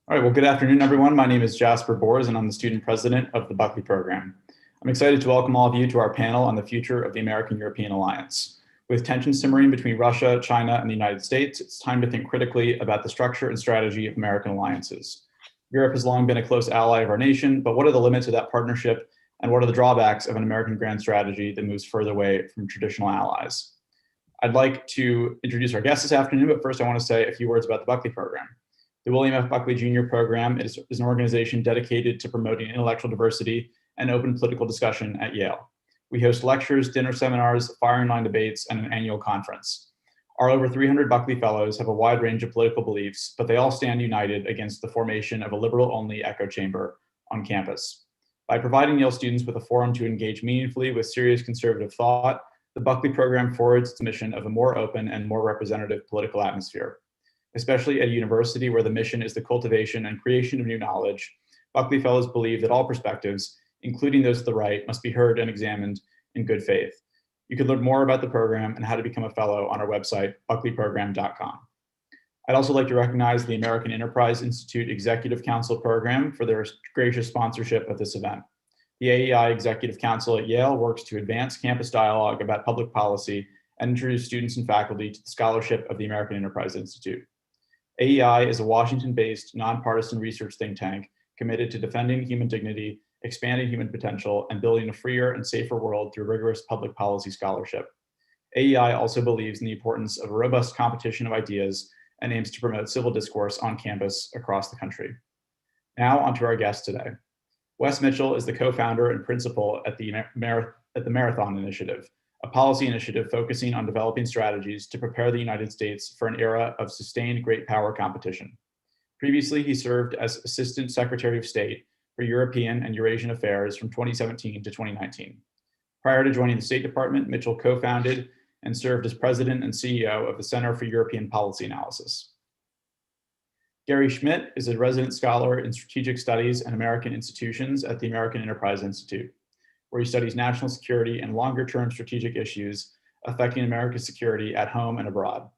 All right, well, good afternoon, everyone. My name is Jasper Bors, and I'm the student president of the Buckley program. I'm excited to welcome all of you to our panel on the future of the American-European alliance. With tensions simmering between Russia, China, and the United States, it's time to think critically about the structure and strategy of American alliances. Europe has long been a close ally of our nation, but what are the limits of that partnership, and what are the drawbacks of an American grand strategy that moves further away from traditional allies? I'd like to introduce our guests this afternoon, but first I want to say a few words about the Buckley program. The William F. Buckley Jr. program is an organization dedicated to promoting intellectual diversity and open political discussion at Yale. We host lectures, dinner seminars, firing line debates, and an annual conference. Our over 300 Buckley Fellows have a wide range of political beliefs, but they all stand united against the formation of a liberal-only echo chamber on campus. By providing Yale students with a forum to engage meaningfully with serious conservative thought, the Buckley program forwards its mission of a more open and more representative political atmosphere. Especially at a university where the mission is the cultivation and creation of new knowledge, Buckley Fellows believe that all perspectives, including those to the right, must be heard and examined in good faith. You can learn more about the program and how to become a fellow on our website, buckleyprogram.com. I'd also like to recognize the American Enterprise Institute Executive Council program for their gracious sponsorship of this event. The AEI Executive Council at Yale works to advance campus dialogue about public policy and introduce students and faculty to the scholarship of the American Enterprise Institute. AEI is a Washington-based, nonpartisan research think tank committed to defending human dignity, expanding human potential, and building a freer and safer world through rigorous public policy scholarship. AEI also believes in the importance of a robust competition of ideas and aims to promote civil discourse on campus across the country. Now, onto our guest today. Wes Mitchell is the co-founder and principal at the Marathon Initiative, a policy initiative focusing on developing strategies to prepare the United States for an era of sustained great power competition. Previously, he served as Assistant Secretary of State for European and Eurasian Affairs from 2017 to 2019. Prior to joining the State Department, Mitchell co-founded and served as President and CEO of the Center for European Policy Analysis. Gary Schmidt is a resident scholar in strategic studies and American institutions at the American Enterprise Institute, where he studies national security and longer-term strategic issues affecting America's security at home and abroad.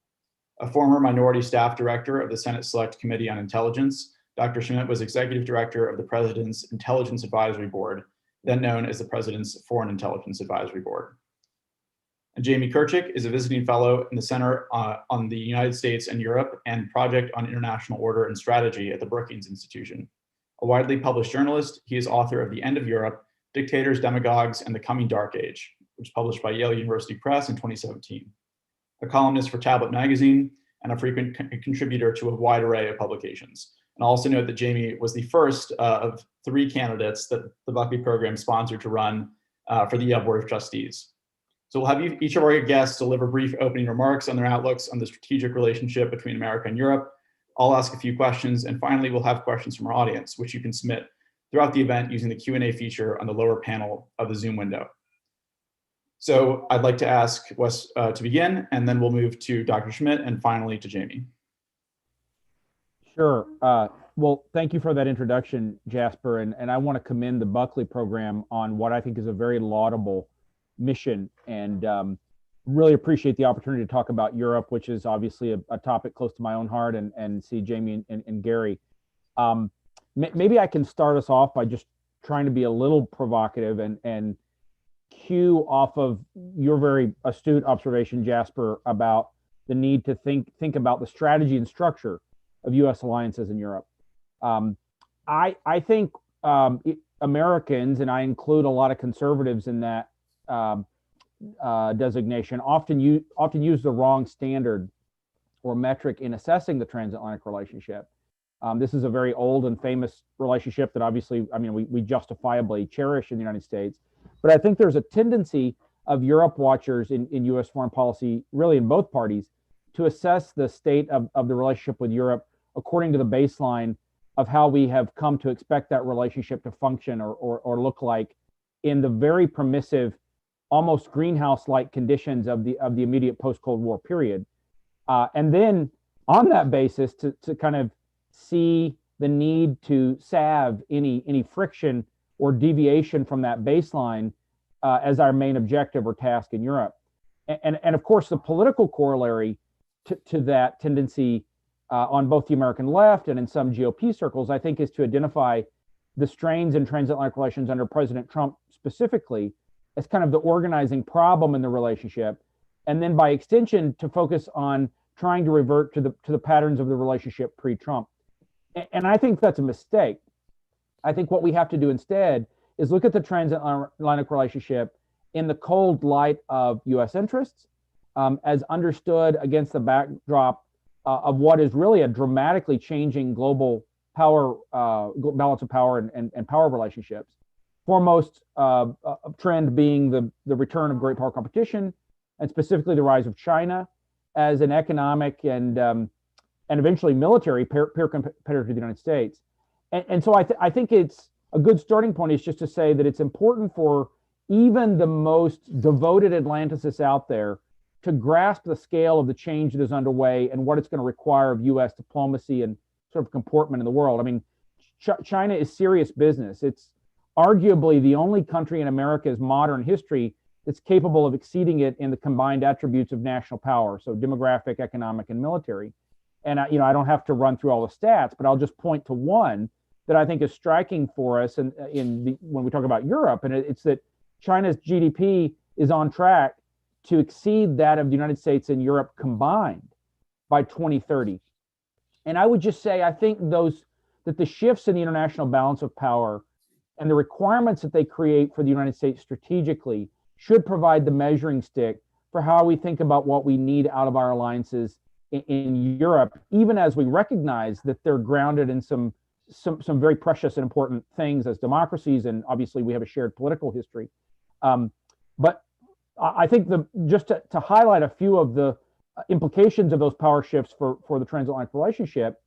A former minority staff director of the Senate Select Committee on Intelligence, Dr. Schmidt was executive director of the President's Intelligence Advisory Board, then known as the President's Foreign Intelligence Advisory Board. And Jamie Kirchick is a visiting fellow in the Center on the United States and Europe and Project on International Order and Strategy at the Brookings Institution. A widely published journalist, he is author of The End of Europe, Dictators, Demagogues, and the Coming Dark Age, which was published by Yale University Press in 2017. A columnist for Tablet Magazine and a frequent contributor to a wide array of publications. And I'll also note that Jamie was the first of 3 candidates that the Buckley program sponsored to run for the Yale Board of Trustees. So we'll have each of our guests deliver brief opening remarks on their outlooks on the strategic relationship between America and Europe. I'll ask a few questions, and finally we'll have questions from our audience, which you can submit throughout the event using the Q&A feature on the lower panel of the Zoom window. So I'd like to ask Wes to begin, and then we'll move to Dr. Schmidt and finally to Jamie. Sure. Well, thank you for that introduction, Jasper. And I want to commend the Buckley program on what I think is a very laudable mission, and really appreciate the opportunity to talk about Europe, which is obviously a topic close to my own heart, and see Jamie and Gary. Maybe I can start us off by just trying to be a little provocative and cue off of your very astute observation, Jasper, about the need to think about the strategy and structure of U.S. alliances in Europe. I think Americans, and I include a lot of conservatives in that designation, often use the wrong standard or metric in assessing the transatlantic relationship. This is a very old and famous relationship that obviously, we justifiably cherish in the United States. But I think there's a tendency of Europe watchers in U.S. foreign policy, really in both parties, to assess the state of the relationship with Europe according to the baseline of how we have come to expect that relationship to function or look like in the very permissive, almost greenhouse-like conditions of the immediate post-Cold War period. And then on that basis to kind of see the need to salve any friction or deviation from that baseline as our main objective or task in Europe. And of course, the political corollary to that tendency on both the American left and in some GOP circles, I think, is to identify the strains in transatlantic relations under President Trump specifically as kind of the organizing problem in the relationship, and then by extension to focus on trying to revert to the patterns of the relationship pre-Trump. And I think that's a mistake. I think what we have to do instead is look at the transatlantic relationship in the cold light of U.S. interests, as understood against the backdrop of what is really a dramatically changing global power balance of power and power relationships. Foremost trend being the return of great power competition, and specifically the rise of China as an economic and eventually military peer competitor to the United States. And so I think it's a good starting point is just to say that it's important for even the most devoted Atlanticists out there to grasp the scale of the change that is underway and what it's going to require of U.S. diplomacy and sort of comportment in the world. I mean, China is serious business. It's arguably the only country in America's modern history that's capable of exceeding it in the combined attributes of national power, so demographic, economic, and military. And I don't have to run through all the stats, but I'll just point to one that I think is striking for us when we talk about Europe, and it's that China's GDP is on track to exceed that of the United States and Europe combined by 2030. And I would just say I think that the shifts in the international balance of power and the requirements that they create for the United States strategically should provide the measuring stick for how we think about what we need out of our alliances in Europe, even as we recognize that they're grounded in some very precious and important things as democracies, and obviously we have a shared political history. But I think just to highlight a few of the implications of those power shifts for the transatlantic relationship,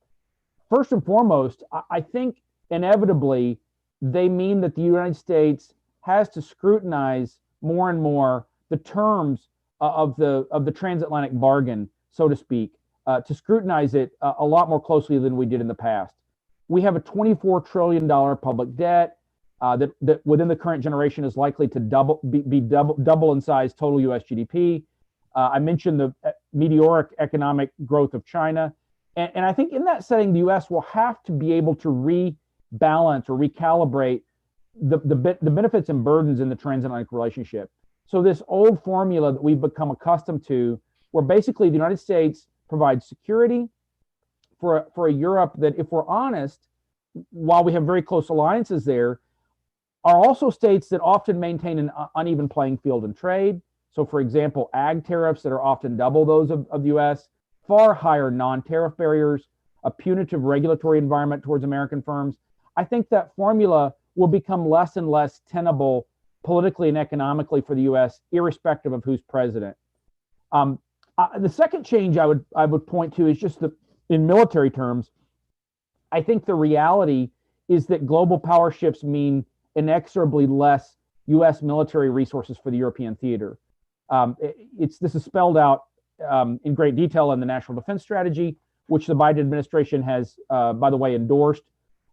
first and foremost, I think inevitably they mean that the United States has to scrutinize more and more the terms of the transatlantic bargain, so to speak, to scrutinize it a lot more closely than we did in the past. We have a $24 trillion public debt that within the current generation is likely to be double in size total U.S. GDP. I mentioned the meteoric economic growth of China. And I think in that setting, the U.S. will have to be able to rebalance or recalibrate the benefits and burdens in the transatlantic relationship. So this old formula that we've become accustomed to, where basically the United States provides security for a Europe that, if we're honest, while we have very close alliances there, are also states that often maintain an uneven playing field in trade. So, for example, ag tariffs that are often double those of the U.S., far higher non-tariff barriers, a punitive regulatory environment towards American firms. I think that formula will become less and less tenable politically and economically for the U.S., irrespective of who's president. The second change I would point to is just in military terms, I think the reality is that global power shifts mean inexorably less U.S. military resources for the European theater. This is spelled out in great detail in the National Defense Strategy, which the Biden administration has, by the way, endorsed.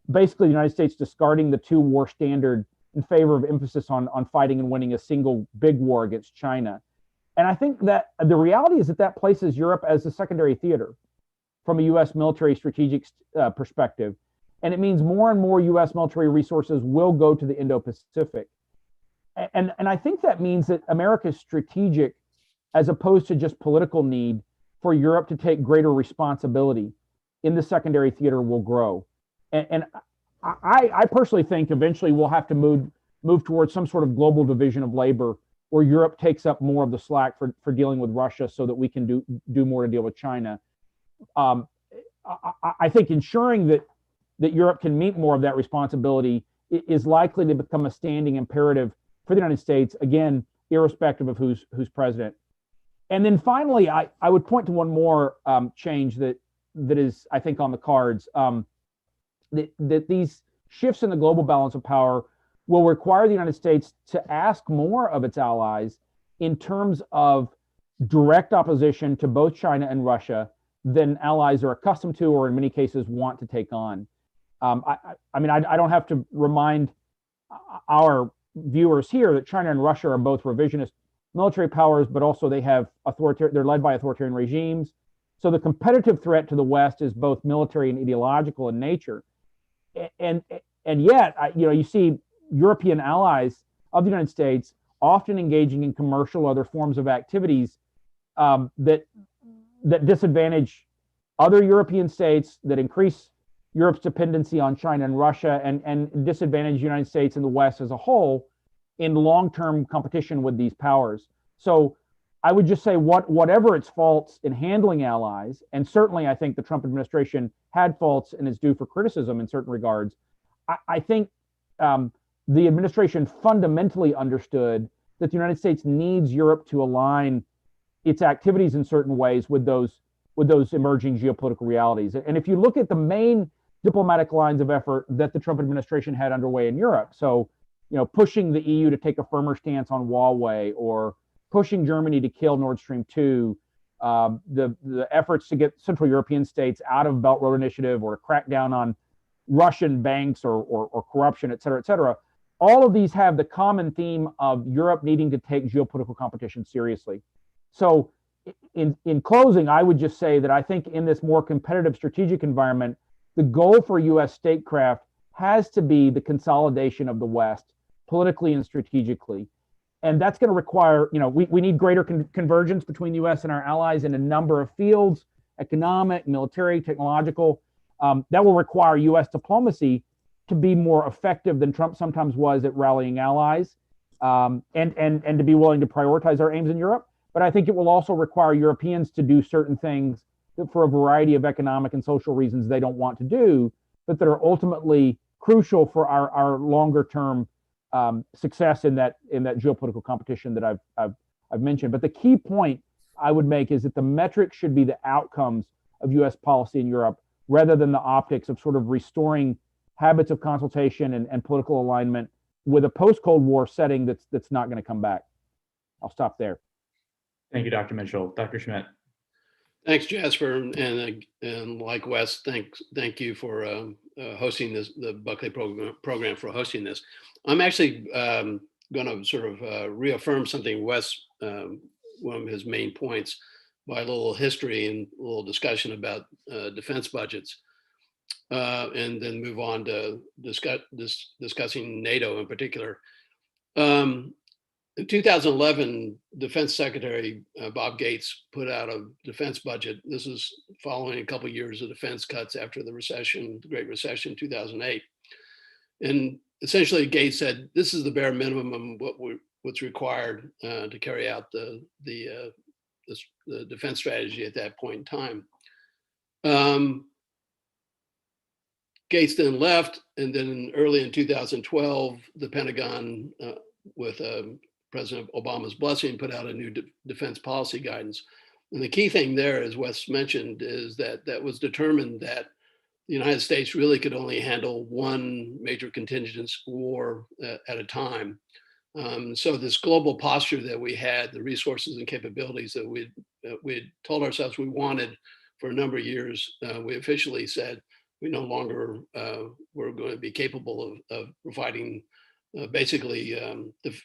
Basically, the United States discarding the two-war standard in favor of emphasis on fighting and winning a single big war against China. And I think that the reality is that places Europe as a secondary theater from a U.S. military strategic perspective. And it means more and more U.S. military resources will go to the Indo-Pacific. And I think that means that America's strategic, as opposed to just political need for Europe to take greater responsibility in the secondary theater will grow. And I personally think eventually we'll have to move towards some sort of global division of labor where Europe takes up more of the slack for dealing with Russia so that we can do more to deal with China. I think ensuring that Europe can meet more of that responsibility is likely to become a standing imperative for the United States, again, irrespective of who's president. And then finally, I would point to one more change that is, I think, on the cards. That these shifts in the global balance of power will require the United States to ask more of its allies in terms of direct opposition to both China and Russia than allies are accustomed to, or in many cases want to take on. I mean, I don't have to remind our viewers here that China and Russia are both revisionist military powers, but also they have they're led by authoritarian regimes. So the competitive threat to the West is both military and ideological in nature. And yet, you see European allies of the United States often engaging in commercial or other forms of activities that disadvantage other European states, that increase Europe's dependency on China and Russia, and disadvantage the United States and the West as a whole in long-term competition with these powers. So I would just say whatever its faults in handling allies, and certainly I think the Trump administration had faults and is due for criticism in certain regards, I think the administration fundamentally understood that the United States needs Europe to align its activities in certain ways with those emerging geopolitical realities. And if you look at the main diplomatic lines of effort that the Trump administration had underway in Europe, so pushing the EU to take a firmer stance on Huawei, or pushing Germany to kill Nord Stream 2, the efforts to get Central European states out of Belt Road Initiative, or to crack down on Russian banks or corruption, et cetera, all of these have the common theme of Europe needing to take geopolitical competition seriously. So in closing, I would just say that I think in this more competitive strategic environment, the goal for U.S. statecraft has to be the consolidation of the West politically and strategically. And that's going to require, we need greater convergence between the U.S. and our allies in a number of fields: economic, military, technological. That will require U.S. diplomacy to be more effective than Trump sometimes was at rallying allies, and to be willing to prioritize our aims in Europe. But I think it will also require Europeans to do certain things that, for a variety of economic and social reasons, they don't want to do, but that are ultimately crucial for our longer term success in that geopolitical competition that I've mentioned. But the key point I would make is that the metric should be the outcomes of U.S. policy in Europe, rather than the optics of sort of restoring habits of consultation and political alignment with a post-Cold War setting that's not going to come back. I'll stop there. Thank you, Dr. Mitchell. Dr. Schmidt. Thanks, Jasper, and like Wes, thank you for hosting this, the Buckley program for hosting this. I'm actually going to sort of reaffirm something Wes, one of his main points, by a little history and a little discussion about defense budgets, and then move on to discussing NATO in particular. In 2011, Defense Secretary Bob Gates put out a defense budget. This is following a couple of years of defense cuts after the Great Recession, 2008. And essentially, Gates said, "This is the bare minimum of what's required to carry out the defense strategy at that point in time." Gates then left, and then early in 2012, the Pentagon, with President Obama's blessing, put out a new defense policy guidance. And the key thing there, as Wes mentioned, is that was determined that the United States really could only handle one major contingent war at a time. So this global posture that we had, the resources and capabilities that we'd told ourselves we wanted for a number of years, we officially said we no longer were going to be capable of providing basically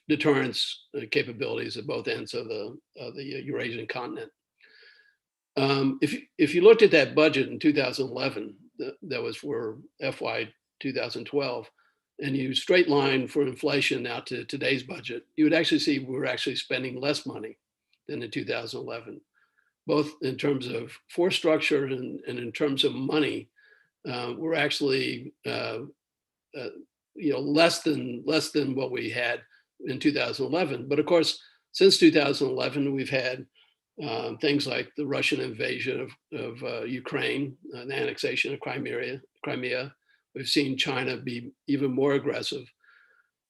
deterrence capabilities at both ends of the Eurasian continent. If you looked at that budget in 2011, that was for FY 2012, and you straight line for inflation out to today's budget, you would actually see we're actually spending less money than in 2011, both in terms of force structure and in terms of money. We're actually less than what we had in 2011. But of course, since 2011, we've had things like the Russian invasion of Ukraine, the annexation of Crimea. We've seen China be even more aggressive.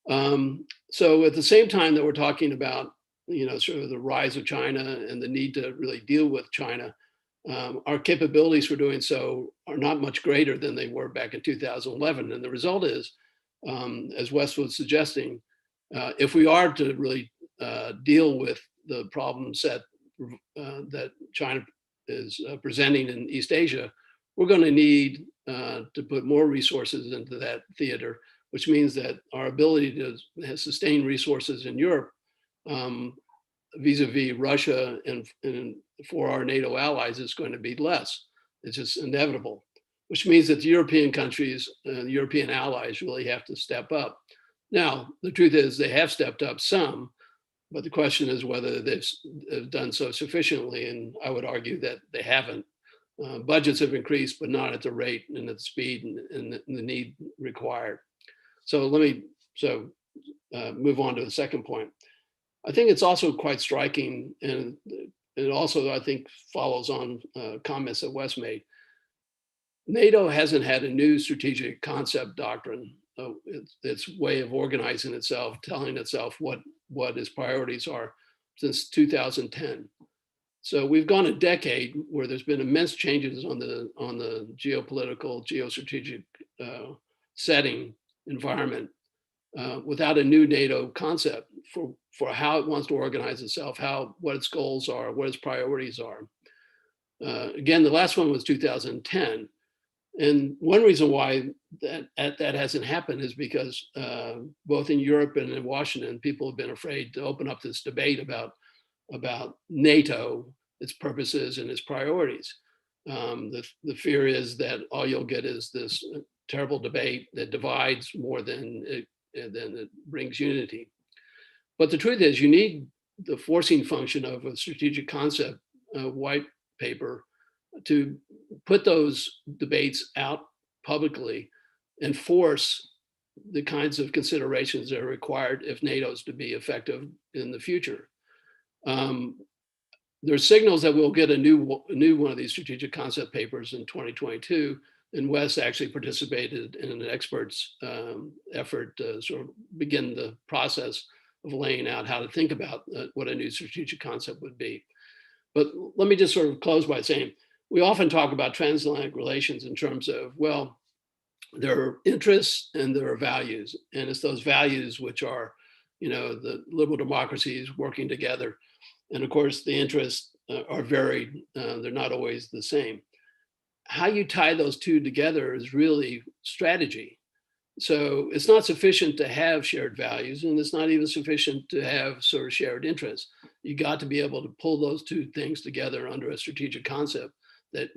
So at the same time that we're talking about, sort of the rise of China and the need to really deal with China, our capabilities for doing so are not much greater than they were back in 2011. And the result is, as Wes was suggesting, if we are to really deal with the problem set that China is presenting in East Asia, we're going to need to put more resources into that theater, which means that our ability to sustain resources in Europe vis-a-vis Russia and for our NATO allies is going to be less. It's just inevitable, which means that the European countries, the European allies really have to step up. Now, the truth is they have stepped up some, but the question is whether they've done so sufficiently, and I would argue that they haven't. Budgets have increased, but not at the rate and at the speed and the need required. So let me move on to the second point. I think it's also quite striking, and it also, I think, follows on comments that Wes made. NATO hasn't had a new strategic concept doctrine, its way of organizing itself, telling itself what its priorities are since 2010. So we've gone a decade where there's been immense changes on the geopolitical, geostrategic setting environment without a new NATO concept for how it wants to organize itself, what its goals are, what its priorities are. Again, the last one was 2010. And one reason why that hasn't happened is because both in Europe and in Washington, people have been afraid to open up this debate about NATO, its purposes and its priorities. The fear is that all you'll get is this terrible debate that divides more than it brings unity. But the truth is, you need the forcing function of a strategic concept white paper to put those debates out publicly and force the kinds of considerations that are required if NATO is to be effective in the future. There's signals that we'll get a new one of these strategic concept papers in 2022, and Wes actually participated in an expert's effort to sort of begin the process of laying out how to think about what a new strategic concept would be. But let me just sort of close by saying, we often talk about transatlantic relations in terms of, well, there are interests and there are values. And it's those values which are, the liberal democracies working together. And of course, the interests are varied. They're not always the same. How you tie those two together is really strategy. So it's not sufficient to have shared values, and it's not even sufficient to have sort of shared interests. You got to be able to pull those two things together under a strategic concept that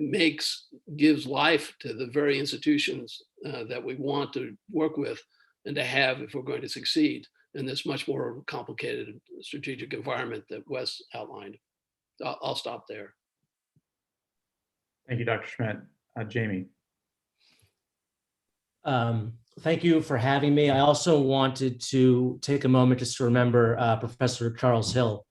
gives life to the very institutions that we want to work with and to have if we're going to succeed in this much more complicated strategic environment that Wes outlined. I'll stop there. Thank you, Dr. Schmidt. Jamie. Thank you for having me. I also wanted to take a moment just to remember Professor Charles Hill,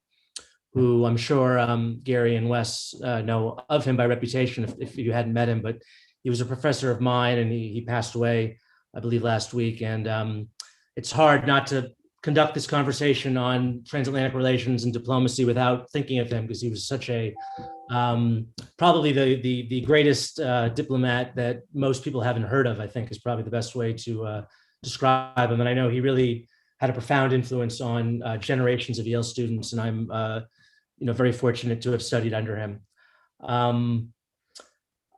who I'm sure Gary and Wes know of him by reputation if you hadn't met him, but he was a professor of mine and he passed away, I believe, last week. And it's hard not to conduct this conversation on transatlantic relations and diplomacy without thinking of him, because he was such a, probably the greatest diplomat that most people haven't heard of, I think is probably the best way to describe him. And I know he really had a profound influence on generations of Yale students, and I'm very fortunate to have studied under him. The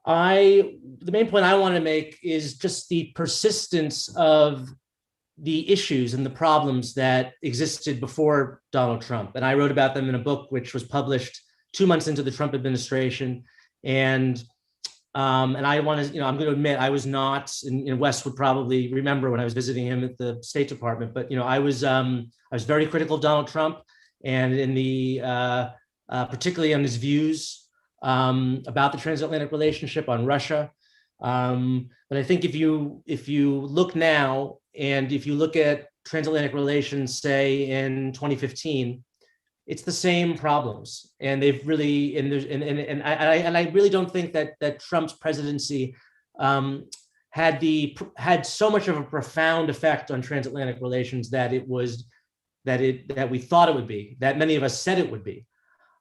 main point I want to make is just the persistence of the issues and the problems that existed before Donald Trump. And I wrote about them in a book which was published 2 months into the Trump administration. And I want to, I'm going to admit I was not, and Wes would probably remember when I was visiting him at the State Department, but I was very critical of Donald Trump, and in the particularly on his views about the transatlantic relationship, on Russia. But I think if you look now, and if you look at transatlantic relations, say in 2015, it's the same problems, and they've really, and I really don't think that Trump's presidency had so much of a profound effect on transatlantic relations that we thought it would be, that many of us said it would be.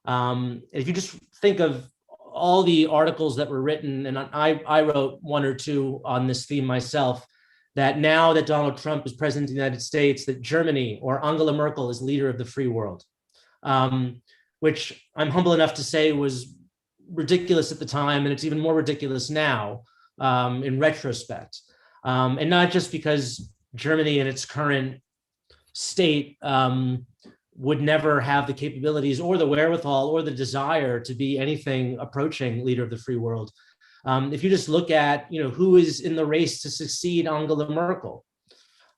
If you just think of all the articles that were written, and I wrote one or two on this theme myself, that now that Donald Trump is president of the United States, that Germany or Angela Merkel is leader of the free world, which I'm humble enough to say was ridiculous at the time, and it's even more ridiculous now in retrospect. And not just because Germany in its current state would never have the capabilities or the wherewithal or the desire to be anything approaching leader of the free world. If you just look at, who is in the race to succeed Angela Merkel,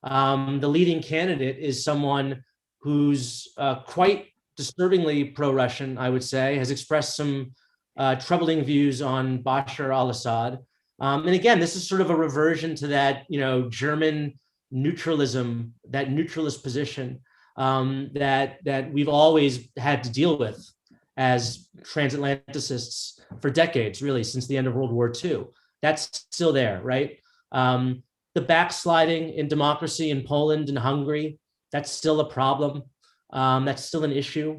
the leading candidate is someone who's quite disturbingly pro-Russian, I would say, has expressed some troubling views on Bashar al-Assad. And again, this is sort of a reversion to that, German neutralism, that neutralist position that we've always had to deal with as transatlanticists for decades, really, since the end of World War II. That's still there, right? The backsliding in democracy in Poland and Hungary, that's still a problem. That's still an issue.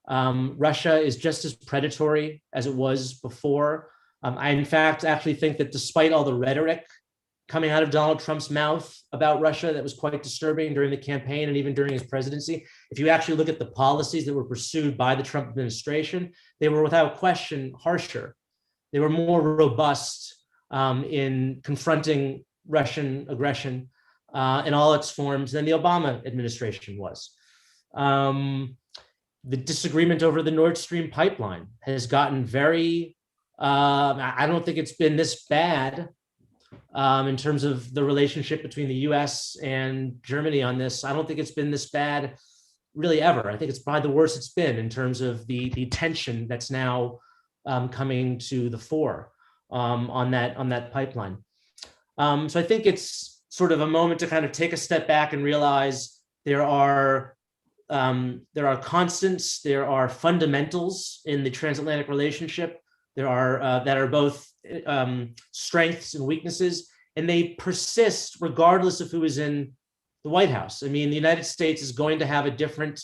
Russia is just as predatory as it was before. I, in fact, actually think that despite all the rhetoric coming out of Donald Trump's mouth about Russia that was quite disturbing during the campaign and even during his presidency, if you actually look at the policies that were pursued by the Trump administration, they were without question harsher. They were more robust in confronting Russian aggression in all its forms than the Obama administration was. The disagreement over the Nord Stream pipeline has gotten very, I don't think it's been this bad in terms of the relationship between the US and Germany on this. I don't think it's been this bad really ever. I think it's probably the worst it's been in terms of the tension that's now coming to the fore on that pipeline. So I think it's sort of a moment to kind of take a step back and realize there are constants, there are fundamentals in the transatlantic relationship. There are that are both strengths and weaknesses, and they persist regardless of who is in the White House. I mean, the United States is going to have a different,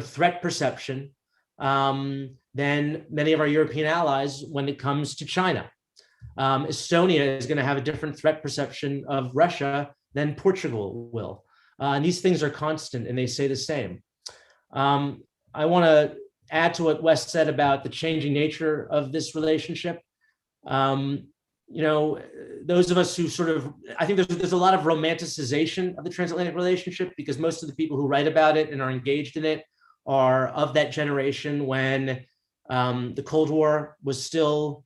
threat perception than many of our European allies when it comes to China. Estonia is going to have a different threat perception of Russia than Portugal will. And these things are constant and they say the same. I want to add to what Wes said about the changing nature of this relationship. Those of us who I think there's a lot of romanticization of the transatlantic relationship because most of the people who write about it and are engaged in it are of that generation when the Cold War was still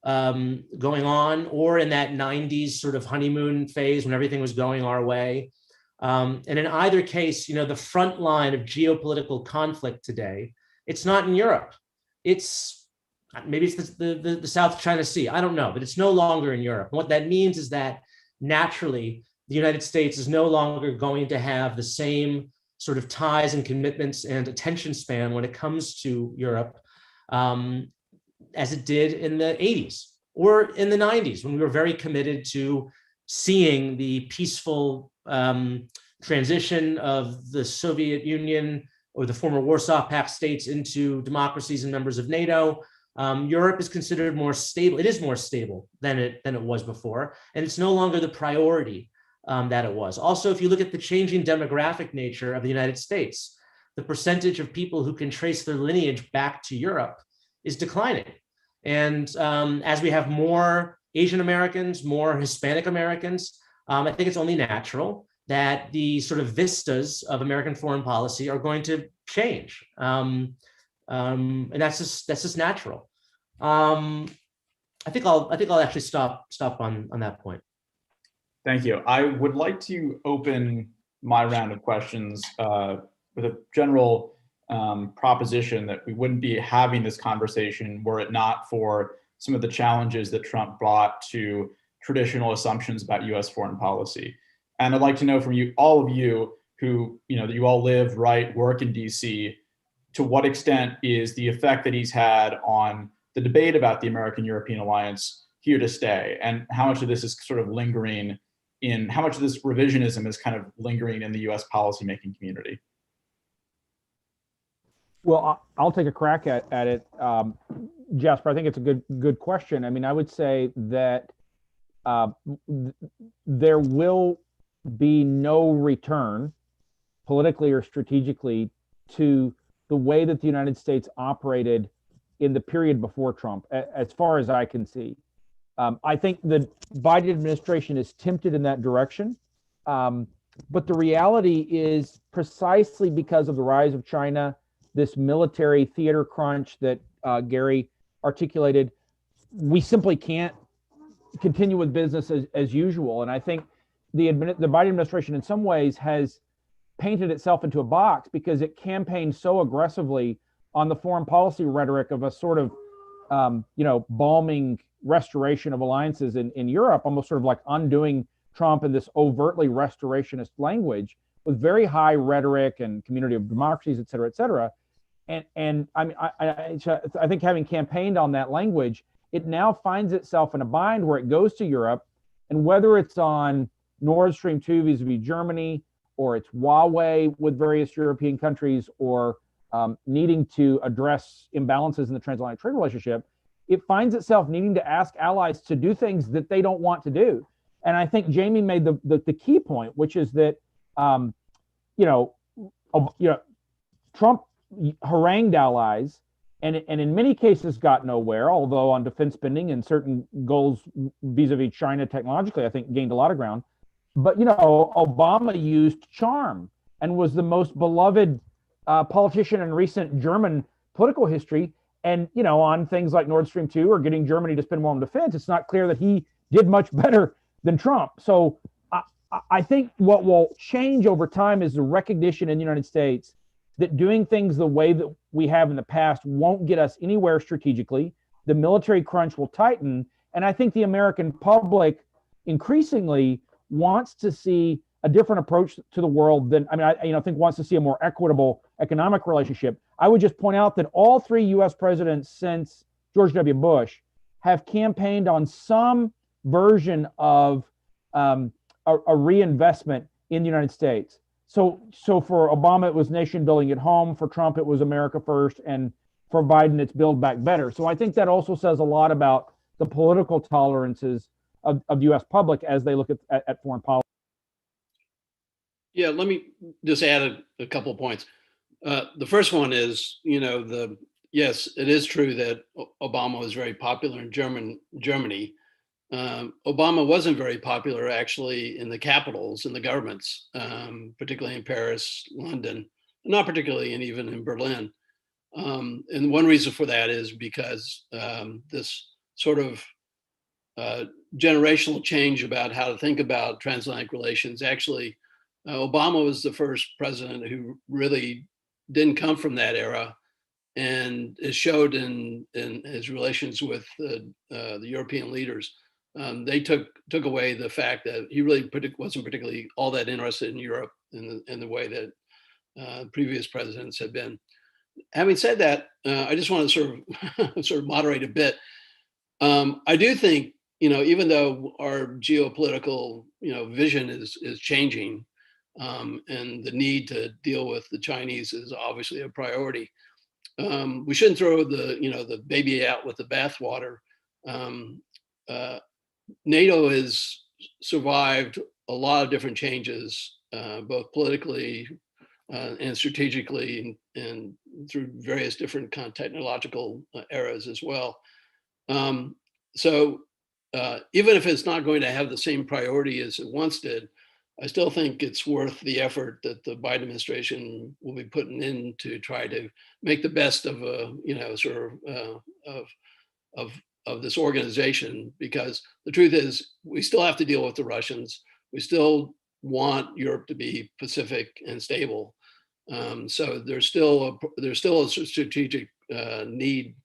going on, or in that 90s sort of honeymoon phase when everything was going our way. And in either case, the front line of geopolitical conflict today, it's not in Europe. Maybe it's the South China Sea. I don't know, but it's no longer in Europe. And what that means is that naturally, the United States is no longer going to have the same sort of ties and commitments and attention span when it comes to Europe as it did in the 80s or in the 90s, when we were very committed to seeing the peaceful transition of the Soviet Union or the former Warsaw Pact states into democracies and members of NATO. Europe is considered more stable. It is more stable than it was before, and it's no longer the priority that it was. Also, if you look at the changing demographic nature of the United States, the percentage of people who can trace their lineage back to Europe is declining. And as we have more Asian Americans, more Hispanic Americans, I think it's only natural that the sort of vistas of American foreign policy are going to change. And that's just natural. I think I'll actually stop on that point. Thank you. I would like to open my round of questions with a general proposition that we wouldn't be having this conversation were it not for some of the challenges that Trump brought to traditional assumptions about U.S. foreign policy. And I'd like to know from you, all of you who, that you all live, write, work in DC, to what extent is the effect that he's had on the debate about the American-European alliance here to stay? And how much of this is sort of lingering how much of this revisionism is kind of lingering in the US policymaking community? Well, I'll take a crack at it. Jasper, I think it's a good question. I mean, I would say that there will be no return politically or strategically to the way that the United States operated in the period before Trump, as far as I can see. I think the Biden administration is tempted in that direction. But the reality is, precisely because of the rise of China, this military theater crunch that Gary articulated, we simply can't continue with business as usual. And I think the Biden administration in some ways has painted itself into a box because it campaigned so aggressively on the foreign policy rhetoric of a sort of, balming restoration of alliances in Europe, almost sort of like undoing Trump in this overtly restorationist language with very high rhetoric and community of democracies, et cetera, et cetera. And I mean, I think having campaigned on that language, it now finds itself in a bind where it goes to Europe, and whether it's on Nord Stream 2 vis-a-vis Germany, or it's Huawei with various European countries, or needing to address imbalances in the transatlantic trade relationship, it finds itself needing to ask allies to do things that they don't want to do. And I think Jamie made the key point, which is that, Trump harangued allies and in many cases got nowhere, although on defense spending and certain goals vis-a-vis China technologically, I think gained a lot of ground. But, Obama used charm and was the most beloved politician in recent German political history. And, on things like Nord Stream 2 or getting Germany to spend more on defense, it's not clear that he did much better than Trump. So I think what will change over time is the recognition in the United States that doing things the way that we have in the past won't get us anywhere strategically. The military crunch will tighten. And I think the American public increasingly wants to see a different approach to the world than, I think wants to see a more equitable economic relationship. I would just point out that all three US presidents since George W. Bush have campaigned on some version of a reinvestment in the United States. So for Obama, it was nation building at home. For Trump, it was America first. And for Biden, it's build back better. So I think that also says a lot about the political tolerances of the U.S. public as they look at foreign policy. Yeah, let me just add a couple of points. The first one is, yes, it is true that Obama was very popular in Germany. Obama wasn't very popular actually in the capitals and the governments, particularly in Paris, London, not particularly even in Berlin. And one reason for that is because this sort of generational change about how to think about transatlantic relations. Actually, Obama was the first president who really didn't come from that era, and it showed in his relations with the European leaders. They took away the fact that he really wasn't particularly all that interested in Europe in the way that previous presidents had been. Having said that, I just want to sort of moderate a bit. I do think, even though our geopolitical vision is changing, and the need to deal with the Chinese is obviously a priority, we shouldn't throw the baby out with the bathwater. NATO has survived a lot of different changes, both politically and strategically, and through various different kind of technological eras as well. So even if it's not going to have the same priority as it once did, I still think it's worth the effort that the Biden administration will be putting in to try to make the best of of this organization, because the truth is we still have to deal with the Russians. We still want Europe to be Pacific and stable. So there's still a strategic need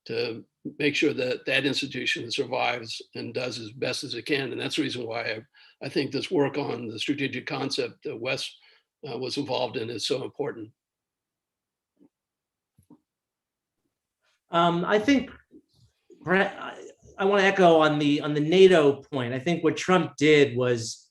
to make sure that that institution survives and does as best as it can. And that's the reason why I think this work on the strategic concept that Wes was involved in is so important. I think I want to echo on the NATO point. I think what Trump did was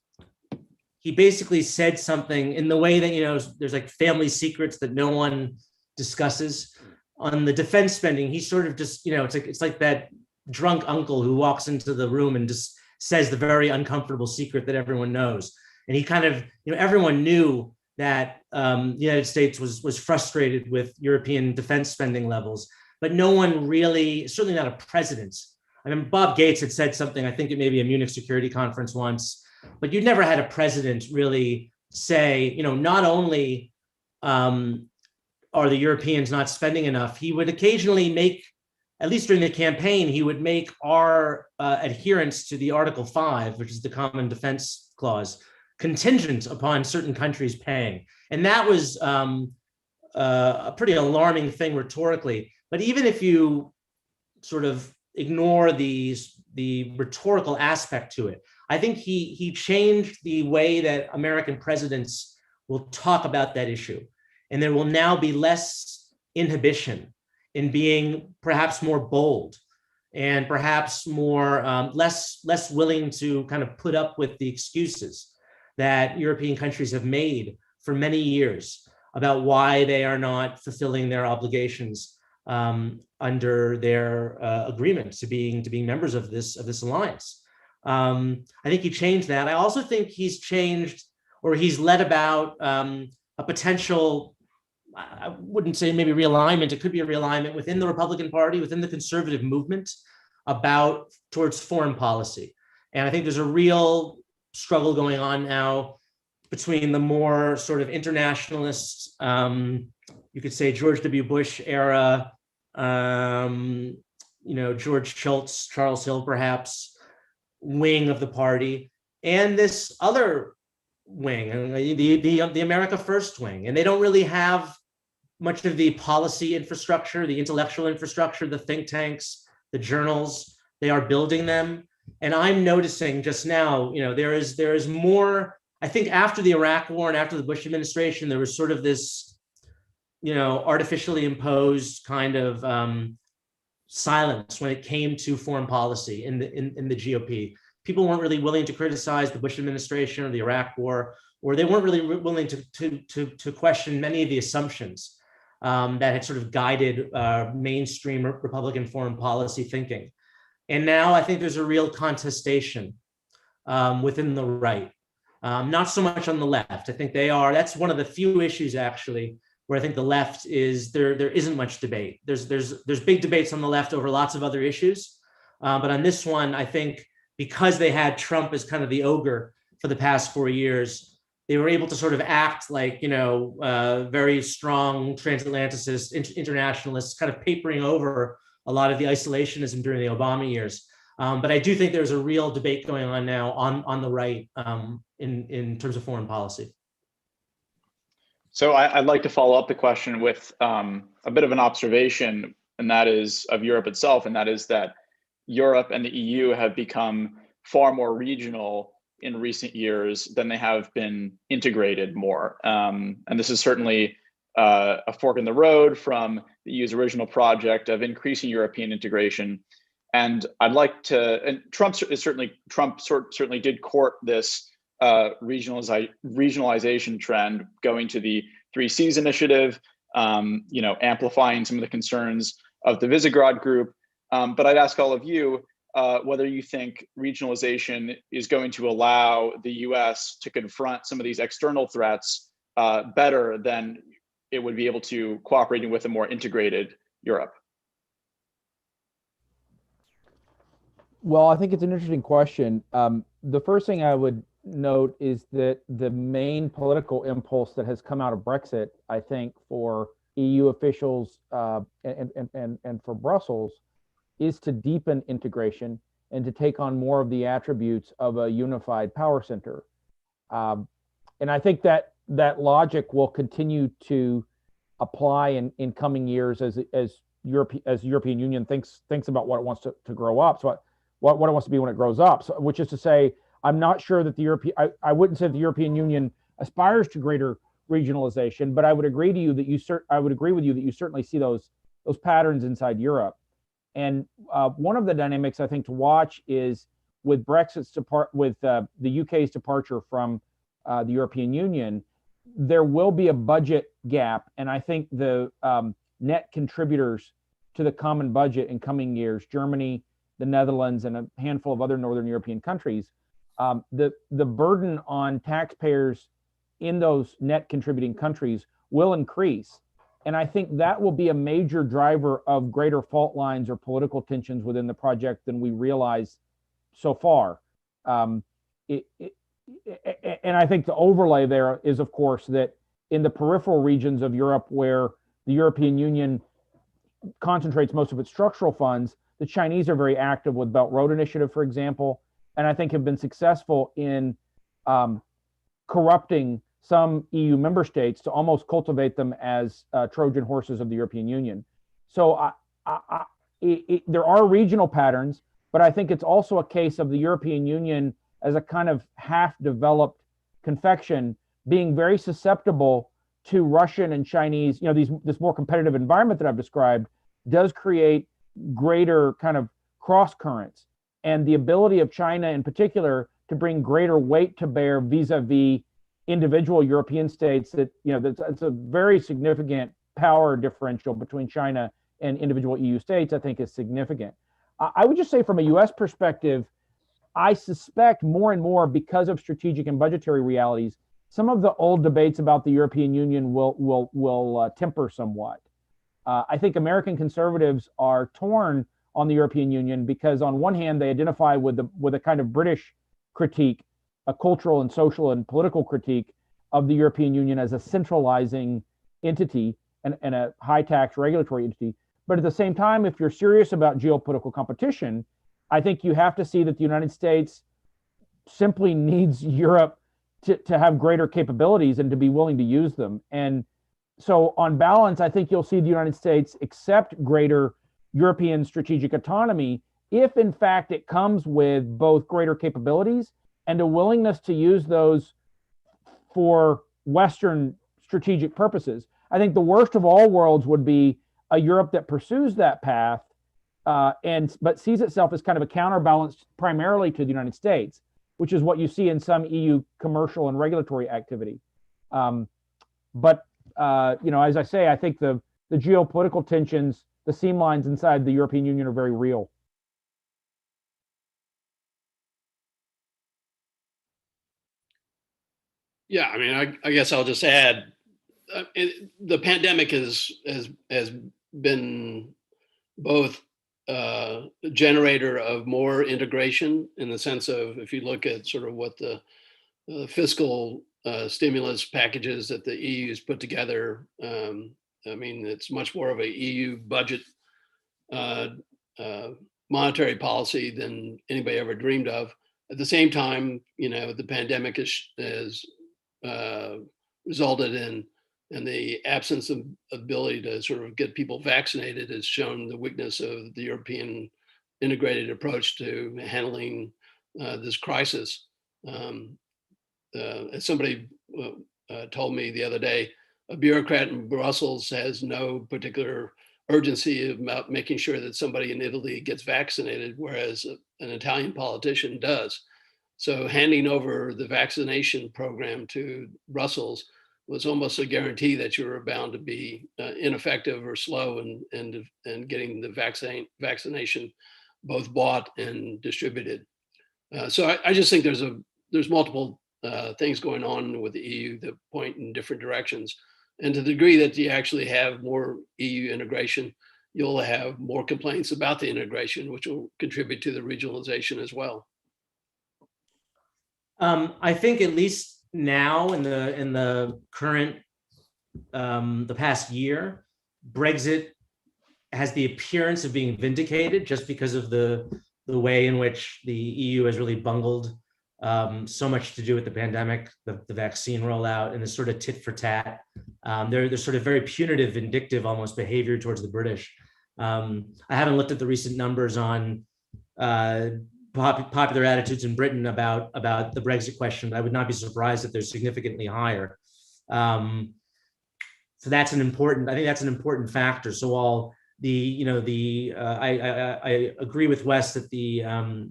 he basically said something in the way that, there's like family secrets that no one discusses. On the defense spending, he sort of just, it's like that drunk uncle who walks into the room and just says the very uncomfortable secret that everyone knows. And he kind of, everyone knew that the United States was frustrated with European defense spending levels, but no one really, certainly not a president. I mean, Bob Gates had said something, I think it may be a Munich Security Conference once, but you never had a president really say, not only are the Europeans not spending enough, he would occasionally make, at least during the campaign, he would make our adherence to the Article 5, which is the Common Defense Clause, contingent upon certain countries paying. And that was a pretty alarming thing rhetorically. But even if you sort of ignore the rhetorical aspect to it, I think he changed the way that American presidents will talk about that issue. And there will now be less inhibition in being perhaps more bold and perhaps more less willing to kind of put up with the excuses that European countries have made for many years about why they are not fulfilling their obligations under their agreement to being members of this alliance. I think he changed that. I also think he's changed, or he's led about a potential, I wouldn't say maybe realignment, it could be a realignment within the Republican Party, within the conservative movement towards foreign policy. And I think there's a real struggle going on now between the more sort of internationalist, you could say George W. Bush era, George Shultz, Charles Hill perhaps, wing of the party, and this other wing, the America First wing. And they don't really have much of the policy infrastructure, the intellectual infrastructure, the think tanks, the journals. They are building them. And I'm noticing just now, there is more. I think after the Iraq War and after the Bush administration, there was sort of this, artificially imposed kind of silence when it came to foreign policy in the GOP. People weren't really willing to criticize the Bush administration or the Iraq War, or they weren't really willing to question many of the assumptions that had sort of guided mainstream Republican foreign policy thinking. And now I think there's a real contestation within the right, not so much on the left. I think that's one of the few issues actually where I think the left is, there isn't much debate. There's big debates on the left over lots of other issues. But on this one, I think because they had Trump as kind of the ogre for the past 4 years, they were able to sort of act like, very strong transatlanticists, internationalists, kind of papering over a lot of the isolationism during the Obama years. But I do think there's a real debate going on now on the right in terms of foreign policy. So I'd like to follow up the question with a bit of an observation, and that is of Europe itself, and that is that Europe and the EU have become far more regional in recent years than they have been integrated more. And this is certainly a fork in the road from the EU's original project of increasing European integration. And I'd like to, and Trump certainly did court this regionalization trend, going to the 3 Cs initiative, amplifying some of the concerns of the Visegrad group. But I'd ask all of you whether you think regionalization is going to allow the US to confront some of these external threats better than it would be able to cooperating with a more integrated Europe. Well, I think it's an interesting question. The first thing I would note is that the main political impulse that has come out of Brexit, I think, for EU officials and for Brussels, is to deepen integration and to take on more of the attributes of a unified power center. And I think that logic will continue to apply in coming years as European Union thinks about what it wants to grow up. So what it wants to be when it grows up. So, which is to say, I'm not sure that I wouldn't say the European Union aspires to greater regionalization, but I would agree with you that you certainly see those patterns inside Europe. And one of the dynamics I think to watch is with Brexit's with the UK's departure from the European Union, there will be a budget gap, and I think the net contributors to the common budget in coming years, Germany, the Netherlands, and a handful of other Northern European countries, the burden on taxpayers in those net contributing countries will increase. And I think that will be a major driver of greater fault lines or political tensions within the project than we realize so far. and I think the overlay there is, of course, that in the peripheral regions of Europe where the European Union concentrates most of its structural funds, the Chinese are very active with Belt Road Initiative, for example, and I think have been successful in corrupting some EU member states to almost cultivate them as Trojan horses of the European Union. So there are regional patterns, but I think it's also a case of the European Union as a kind of half-developed confection being very susceptible to Russian and Chinese, this more competitive environment that I've described does create greater kind of cross currents, and the ability of China in particular to bring greater weight to bear vis-a-vis individual European states that's a very significant power differential between China and individual EU states, I think is significant. I would just say from a US perspective, I suspect more and more because of strategic and budgetary realities, some of the old debates about the European Union will temper somewhat. I think American conservatives are torn on the European Union because on one hand, they identify with a kind of British critique, a cultural and social and political critique of the European Union as a centralizing entity and a high tax regulatory entity. But at the same time, if you're serious about geopolitical competition, I think you have to see that the United States simply needs Europe to have greater capabilities and to be willing to use them. And so on balance, I think you'll see the United States accept greater European strategic autonomy if in fact it comes with both greater capabilities and a willingness to use those for Western strategic purposes. I think the worst of all worlds would be a Europe that pursues that path but sees itself as kind of a counterbalance primarily to the United States, which is what you see in some EU commercial and regulatory activity. But as I say, I think the geopolitical tensions, the seam lines inside the European Union are very real. Yeah, I mean, I guess I'll just add, the pandemic has been both a generator of more integration in the sense of, if you look at sort of what the fiscal stimulus packages that the EU's put together, I mean, it's much more of a EU budget monetary policy than anybody ever dreamed of. At the same time, the pandemic has resulted in the absence of ability to sort of get people vaccinated has shown the weakness of the European integrated approach to handling this crisis. As somebody told me the other day, a bureaucrat in Brussels has no particular urgency about making sure that somebody in Italy gets vaccinated, whereas an Italian politician does. So handing over the vaccination program to Brussels was almost a guarantee that you were bound to be ineffective or slow in getting the vaccination both bought and distributed. So I just think there's multiple things going on with the EU that point in different directions. And to the degree that you actually have more EU integration, you'll have more complaints about the integration, which will contribute to the regionalization as well. I think at least now in the current, the past year, Brexit has the appearance of being vindicated just because of the way in which the EU has really bungled so much to do with the pandemic, the vaccine rollout, and this sort of tit for tat. There's sort of very punitive, vindictive almost behavior towards the British. I haven't looked at the recent numbers on popular attitudes in Britain about the Brexit question, but I would not be surprised if they're significantly higher. So that's an important factor. So while I agree with Wes that the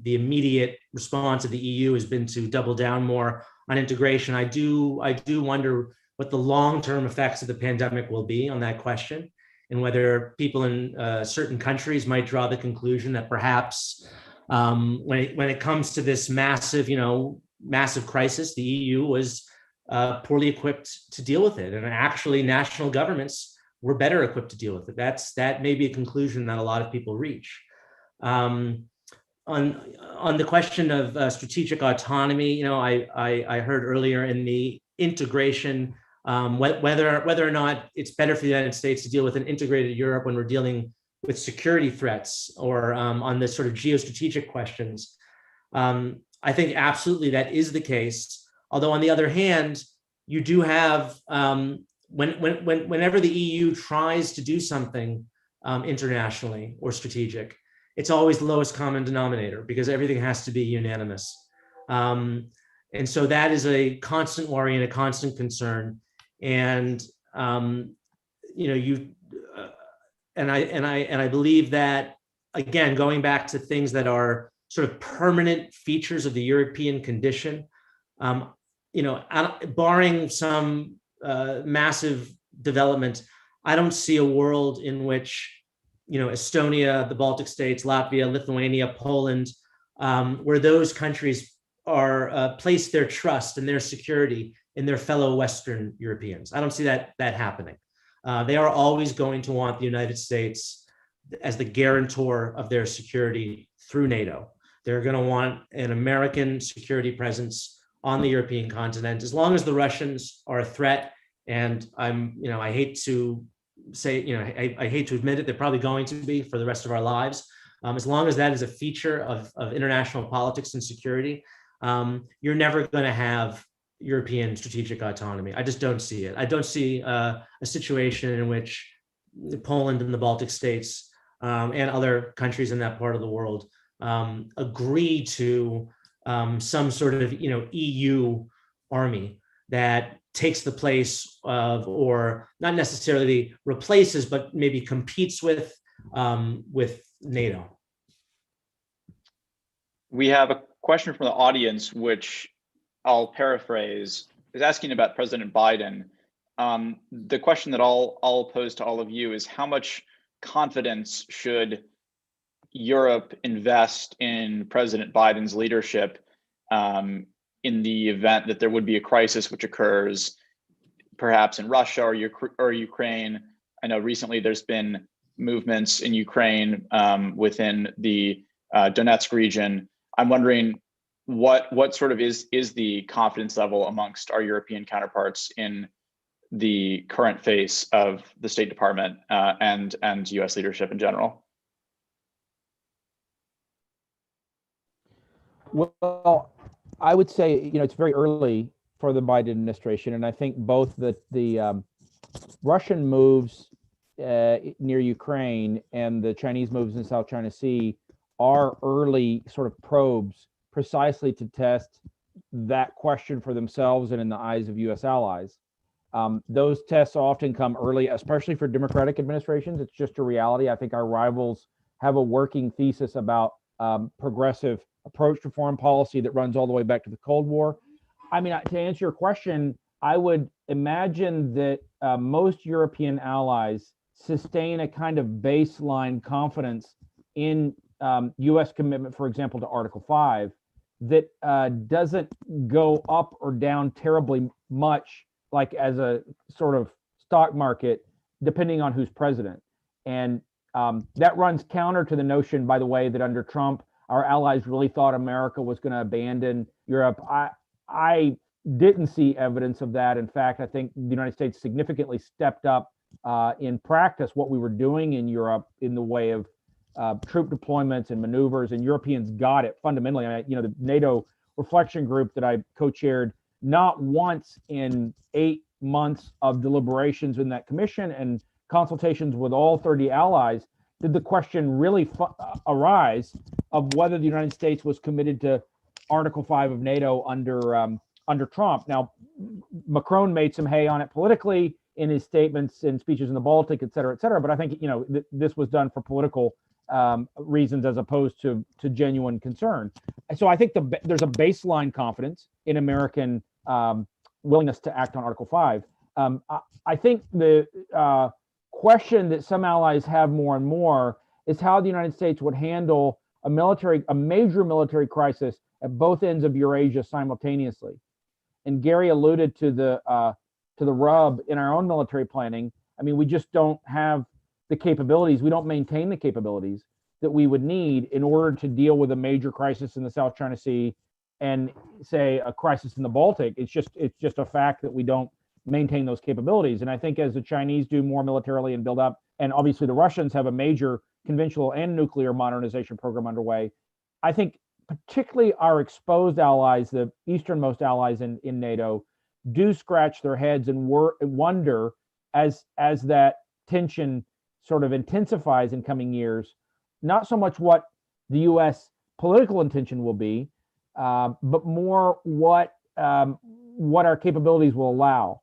immediate response of the EU has been to double down more on integration, I do wonder what the long-term effects of the pandemic will be on that question, and whether people in certain countries might draw the conclusion that perhaps when it comes to this massive crisis, the EU was poorly equipped to deal with it, and actually national governments were better equipped to deal with it. That may be a conclusion that a lot of people reach. On on the question of strategic autonomy, I heard earlier in the integration, whether or not it's better for the United States to deal with an integrated Europe when we're dealing with security threats or on this sort of geostrategic questions. I think absolutely that is the case. Although on the other hand, you do have whenever the EU tries to do something internationally or strategic, it's always the lowest common denominator because everything has to be unanimous. And so that is a constant worry and a constant concern. And I believe that, again, going back to things that are sort of permanent features of the European condition, barring some massive development, I don't see a world in which, Estonia, the Baltic states, Latvia, Lithuania, Poland, where those countries are place their trust and their security in their fellow Western Europeans. I don't see that happening. They are always going to want the United States as the guarantor of their security through NATO. They're going to want an American security presence on the European continent, as long as the Russians are a threat. And I hate to say, I hate to admit it, they're probably going to be for the rest of our lives. As long as that is a feature of international politics and security, you're never going to have European strategic autonomy. I just don't see it. I don't see a situation in which Poland and the Baltic states and other countries in that part of the world agree to some sort of EU army that takes the place of, or not necessarily replaces, but maybe competes with NATO. We have a question from the audience, which I'll paraphrase, is asking about President Biden. The question that I'll pose to all of you is, how much confidence should Europe invest in President Biden's leadership in the event that there would be a crisis which occurs perhaps in Russia or Ukraine? I know recently there's been movements in Ukraine within the Donetsk region. I'm wondering what sort of is the confidence level amongst our European counterparts in the current phase of the State Department and US leadership in general? Well, I would say, it's very early for the Biden administration, and I think both the Russian moves near Ukraine and the Chinese moves in South China Sea are early sort of probes precisely to test that question for themselves and in the eyes of U.S. allies. Those tests often come early, especially for democratic administrations. It's just a reality. I think our rivals have a working thesis about progressive approach to foreign policy that runs all the way back to the Cold War. I mean, to answer your question, I would imagine that most European allies sustain a kind of baseline confidence in U.S. commitment, for example, to Article 5, that doesn't go up or down terribly much, like as a sort of stock market, depending on who's president. And that runs counter to the notion, by the way, that under Trump, our allies really thought America was going to abandon Europe. I didn't see evidence of that. In fact, I think the United States significantly stepped up in practice what we were doing in Europe in the way of troop deployments and maneuvers, and Europeans got it fundamentally. The NATO reflection group that I co-chaired, not once in 8 months of deliberations in that commission and consultations with all 30 allies did the question really arise of whether the United States was committed to Article 5 of NATO under Trump. Now, Macron made some hay on it politically in his statements and speeches in the Baltic, et cetera, but I think this was done for political reasons as opposed to genuine concern. So I think there's a baseline confidence in American willingness to act on Article 5. I think the question that some allies have more and more is how the United States would handle a major military crisis at both ends of Eurasia simultaneously. And Gary alluded to the rub in our own military planning. I mean, we just don't have the capabilities. We don't maintain the capabilities that we would need in order to deal with a major crisis in the South China Sea and say a crisis in the Baltic. It's just a fact that we don't maintain those capabilities. And I think as the Chinese do more militarily and build up, and obviously the Russians have a major conventional and nuclear modernization program underway, I think particularly our exposed allies, the easternmost allies in NATO, do scratch their heads and wonder as that tension sort of intensifies in coming years, not so much what the U.S. political intention will be, but more what our capabilities will allow.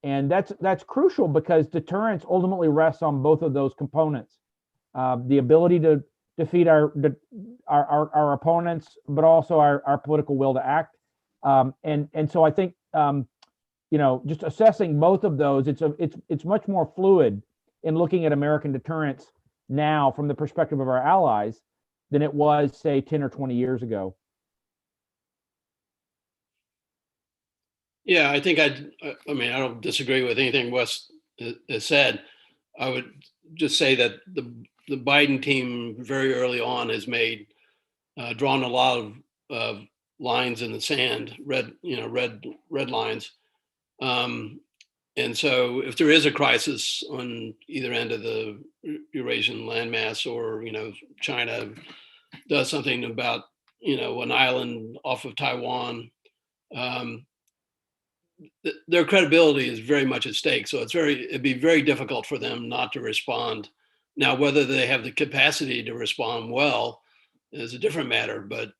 And that's crucial because deterrence ultimately rests on both of those components. The ability to defeat our opponents, but also our political will to act. And so I think just assessing both of those, it's much more fluid in looking at American deterrence now from the perspective of our allies than it was, say, 10 or 20 years ago. Yeah, I think I don't disagree with anything Wes has said. I would just say that the Biden team very early on has drawn a lot of lines in the sand, red lines. And so if there is a crisis on either end of the Eurasian landmass, or, China does something about, an island off of Taiwan, their credibility is very much at stake. So it'd be very difficult for them not to respond. Now, whether they have the capacity to respond well is a different matter, but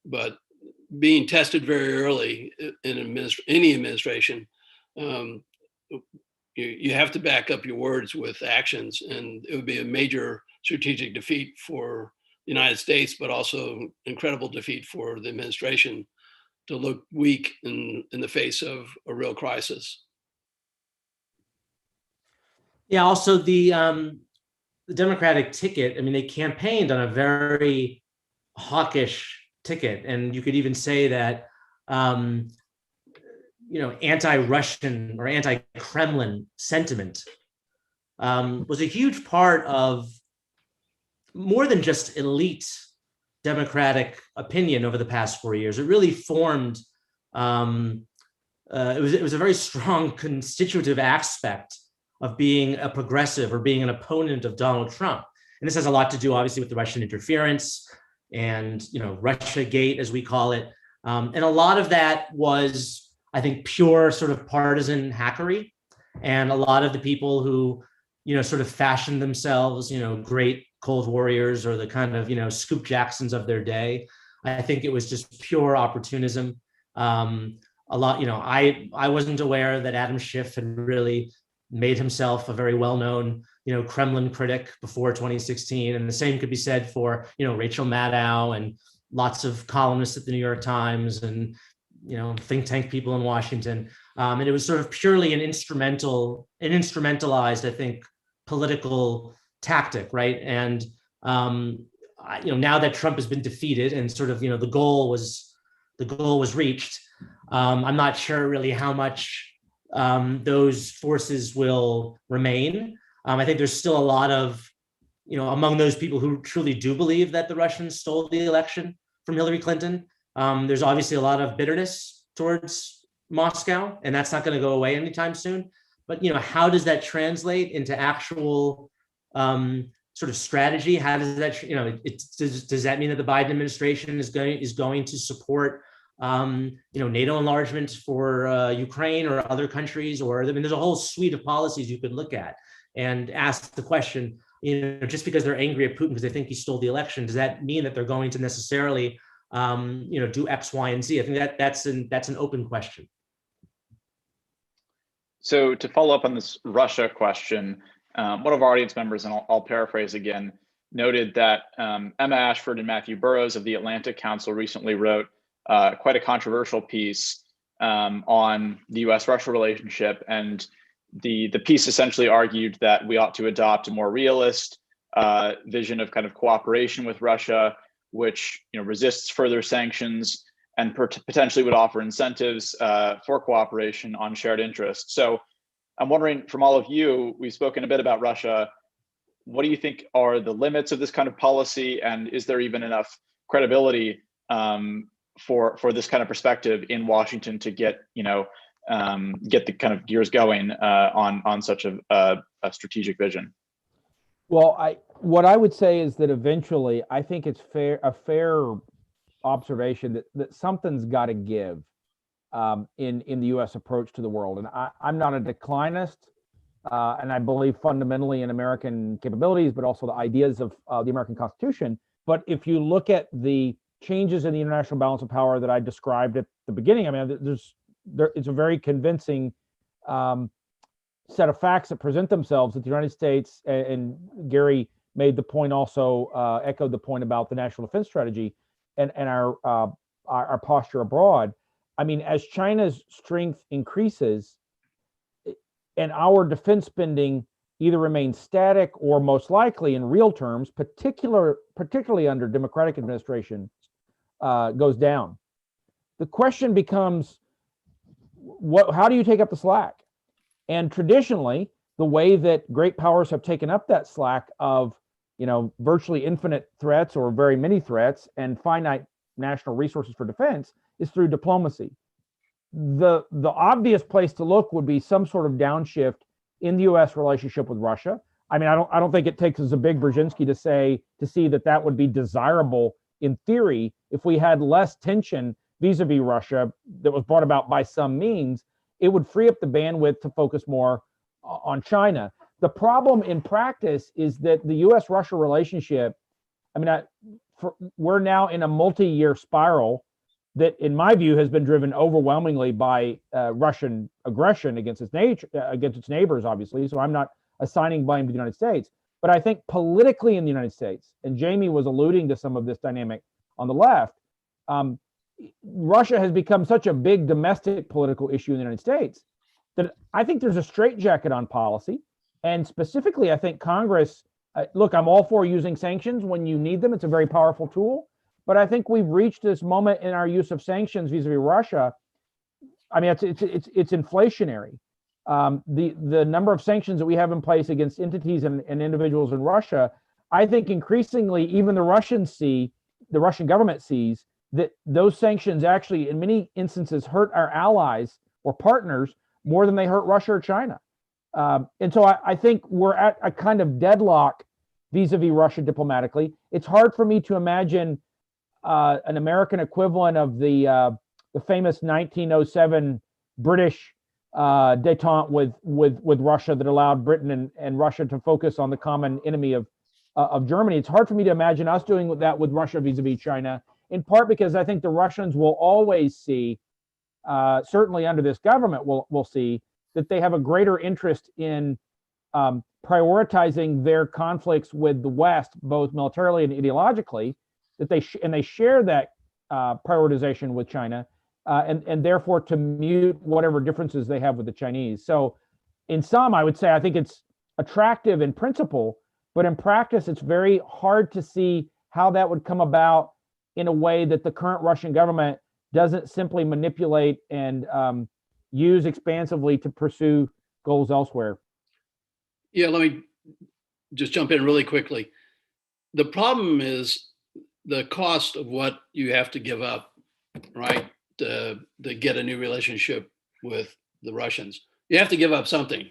being tested very early in any administration, you have to back up your words with actions, and it would be a major strategic defeat for the United States, but also incredible defeat for the administration to look weak in the face of a real crisis. Yeah, also the Democratic ticket, they campaigned on a very hawkish ticket. And you could even say that, anti-Russian or anti-Kremlin sentiment was a huge part of more than just elite Democratic opinion over the past 4 years. It really formed, it was a very strong constitutive aspect of being a progressive or being an opponent of Donald Trump. And this has a lot to do, obviously, with the Russian interference and, Russiagate, as we call it. And a lot of that was, I think, pure sort of partisan hackery. And a lot of the people who, sort of fashioned themselves, great Cold Warriors or the kind of, Scoop Jacksons of their day, I think it was just pure opportunism. A lot, I wasn't aware that Adam Schiff had really made himself a very well-known, Kremlin critic before 2016. And the same could be said for, Rachel Maddow and lots of columnists at the New York Times and, think tank people in Washington. And it was sort of purely an instrumentalized, I think, political tactic, right? And, now that Trump has been defeated and sort of, the goal was reached, I'm not sure really how much those forces will remain. I think there's still a lot of, among those people who truly do believe that the Russians stole the election from Hillary Clinton, there's obviously a lot of bitterness towards Moscow, and that's not going to go away anytime soon. But, how does that translate into actual sort of strategy? How does that, does that mean that the Biden administration is going to support NATO enlargement for Ukraine or other countries? Or, there's a whole suite of policies you could look at and ask the question, just because they're angry at Putin because they think he stole the election, does that mean that they're going to necessarily, do X, Y, and Z? I think that's an open question. So to follow up on this Russia question, one of our audience members, and I'll paraphrase again, noted that Emma Ashford and Matthew Burrows of the Atlantic Council recently wrote quite a controversial piece on the U.S.-Russia relationship, and the piece essentially argued that we ought to adopt a more realist vision of kind of cooperation with Russia, which resists further sanctions and potentially would offer incentives for cooperation on shared interests. So I'm wondering, from all of you, we've spoken a bit about Russia. what do you think are the limits of this kind of policy, and is there even enough credibility for this kind of perspective in Washington to get get the kind of gears going on such a strategic vision? Well, what I would say is that eventually, I think it's a fair observation that something's got to give in the U.S. approach to the world. And I'm not a declinist, and I believe fundamentally in American capabilities, but also the ideas of the American Constitution. But if you look at the changes in the international balance of power that I described at the beginning, I mean, it's a very convincing set of facts that present themselves that the United States, and Gary made the point also, echoed the point about the national defense strategy and our posture abroad. I mean, as China's strength increases and our defense spending either remains static or most likely in real terms, particularly under Democratic administration, goes down, the question becomes, how do you take up the slack? And traditionally, the way that great powers have taken up that slack of, virtually infinite threats or very many threats and finite national resources for defense is through diplomacy. The obvious place to look would be some sort of downshift in the U.S. relationship with Russia. I mean, I don't think it takes us a big Brzezinski to see that would be desirable in theory if we had less tension vis-a-vis Russia that was brought about by some means. It would free up the bandwidth to focus more on China. The problem in practice is that the U.S.-Russia relationship, I mean, we're now in a multi-year spiral that, in my view, has been driven overwhelmingly by Russian aggression against its neighbors, obviously. So I'm not assigning blame to the United States. But I think politically in the United States, and Jamie was alluding to some of this dynamic on the left, Russia has become such a big domestic political issue in the United States that I think there's a straitjacket on policy. And specifically, I think Congress, look, I'm all for using sanctions when you need them. It's a very powerful tool. But I think we've reached this moment in our use of sanctions vis-a-vis Russia. I mean, it's inflationary. The number of sanctions that we have in place against entities and individuals in Russia, I think increasingly even the Russian government sees that those sanctions actually, in many instances, hurt our allies or partners more than they hurt Russia or China. And so I think we're at a kind of deadlock vis-a-vis Russia diplomatically. It's hard for me to imagine an American equivalent of the famous 1907 British détente with Russia that allowed Britain and Russia to focus on the common enemy of Germany. It's hard for me to imagine us doing that with Russia vis-a-vis China, in part because I think the Russians will always see, certainly under this government, we'll see that they have a greater interest in prioritizing their conflicts with the West, both militarily and ideologically, that they share that prioritization with China, and therefore to mute whatever differences they have with the Chinese. So in sum, I would say I think it's attractive in principle, but in practice, it's very hard to see how that would come about in a way that the current Russian government doesn't simply manipulate and use expansively to pursue goals elsewhere. Yeah, let me just jump in really quickly. The problem is the cost of what you have to give up, right, to get a new relationship with the Russians. You have to give up something.